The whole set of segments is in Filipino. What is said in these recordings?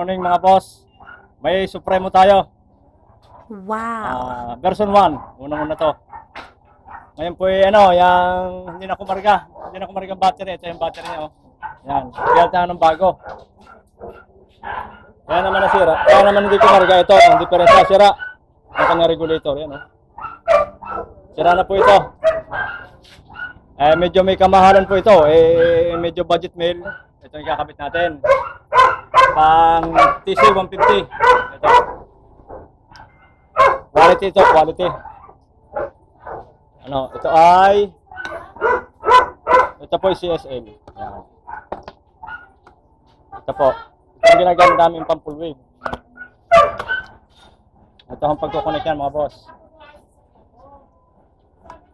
morning mga boss. May Supremo tayo. Wow. Version 1. Unang-una to. Ngayon po yung hindi na kumarga. Hindi na kumarga battery. Ito yung battery niya. Yan. Kaya tayo ng bago. Kaya naman nasira. Kaya naman hindi kumarga. Ito, ang diferensya. Sira. Ang kanya regulator. Yan, Sira na po ito. Medyo may kamahalan po ito. Medyo budget mail. Ito yung kakabit natin. Pang TC150. Ito. Quality ito, quality. Ito po yung CSL. Yan. Ito po. Ito yung ginagamit namin pang full wave. Ito ang pagkukonek yan mga boss.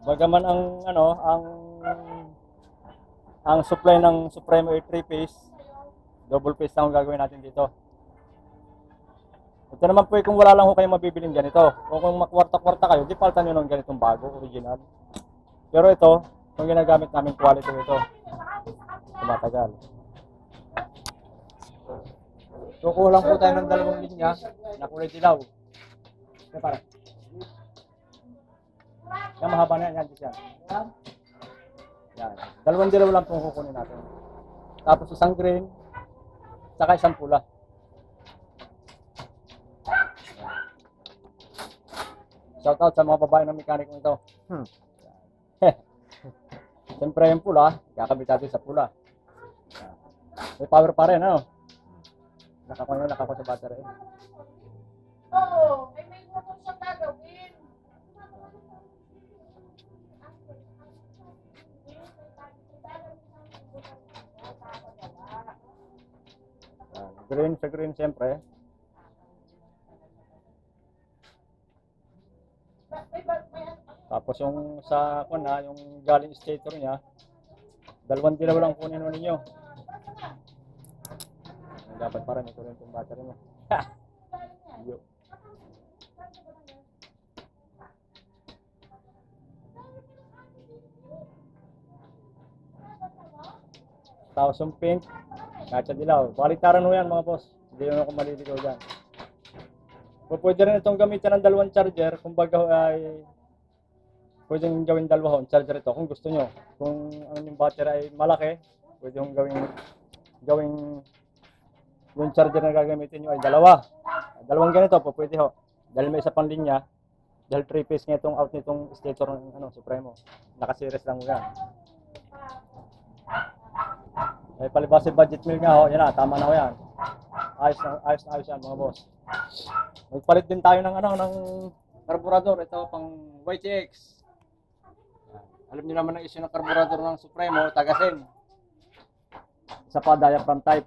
Bagaman ang supply ng Supremo ay 3-phase, double phase lang ang gagawin natin dito. Ito naman po kung wala lang ho kayong mabibiling ganito. O kung makwarta-kwarta kayo, di paltan nyo ng ganitong bago, original. Pero ito, kung ginagamit namin quality ito, tumatagal. So kulang po tayo ng dalawang linya na kulay dilaw. Yan para. Yan mahaba na yan, yan. Yan. Dalawang dilaw lang itong kukunin natin. Tapos isang green, saka isang pula. Shout out sa mga babae ng mekaniko ito. Siyempre yung pula, kakabit natin sa pula. May power pa rin, Nakakuha sa battery. Oo, may motor siyang gagawin. Green sa green siyempre. Tapos yung sa yung galing stator niya, dalawang dilaw lang kunin mo ninyo. Dapat para may kunin yung battery mo. Yo. Tapos yung pink, katsa dilaw. Baliktaran mo yan mga boss. Hindi yun ako maliligaw dyan. Pwede rin itong gamitan ng dalawang charger. Kung baga ay pwedeng gawin dalawang charger ito kung gusto nyo. Kung ang yung battery ay malaki, pwede yung gawing yung charger na gagamitin nyo ay dalawa. Dalawang ganito po pwede ho. Dahil may isa pang linya. Dahil 3-phase nga itong out nitong stator ng Supremo. Naka-series lang mo yan. May palibasa budget meal nga ho. Yan na, tama na ho yan. Ayos yan mga boss. Magpalit din tayo ng ng carburetor. Ito pang YTX. Alam niyo naman ang issue ng carburetor ng Supremo, tagasin. Isa pa diaphragm type.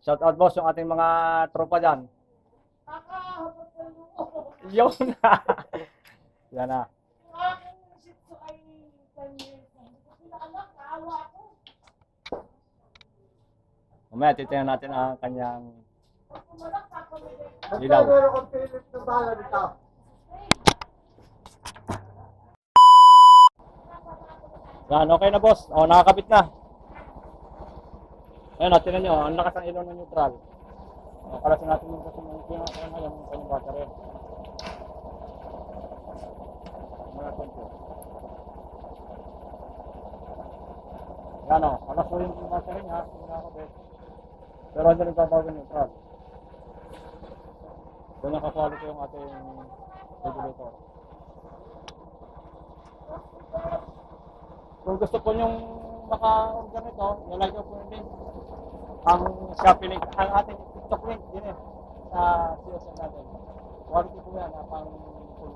Shout out boss yung ating mga tropa dyan. Yun na. Yan na. Mamaya titingnan natin ang kanyang ilaw. Yan, okay na boss. Nakakabit na. Ayan, natin nyo. Ang lakas ng ilaw ng neutral. Kalasin natin yung kasi yung kanyang battery. Yan alas po yung battery niya. Pero hindi nagbabago yung neutral. Doon nakaquality yung ating regulator. Kung gusto po nyong maka-order nito, nilagay ko po yung link. Ang Shopee link, ang ating TikTok link din sa CSN natin. Quality po yan, pang full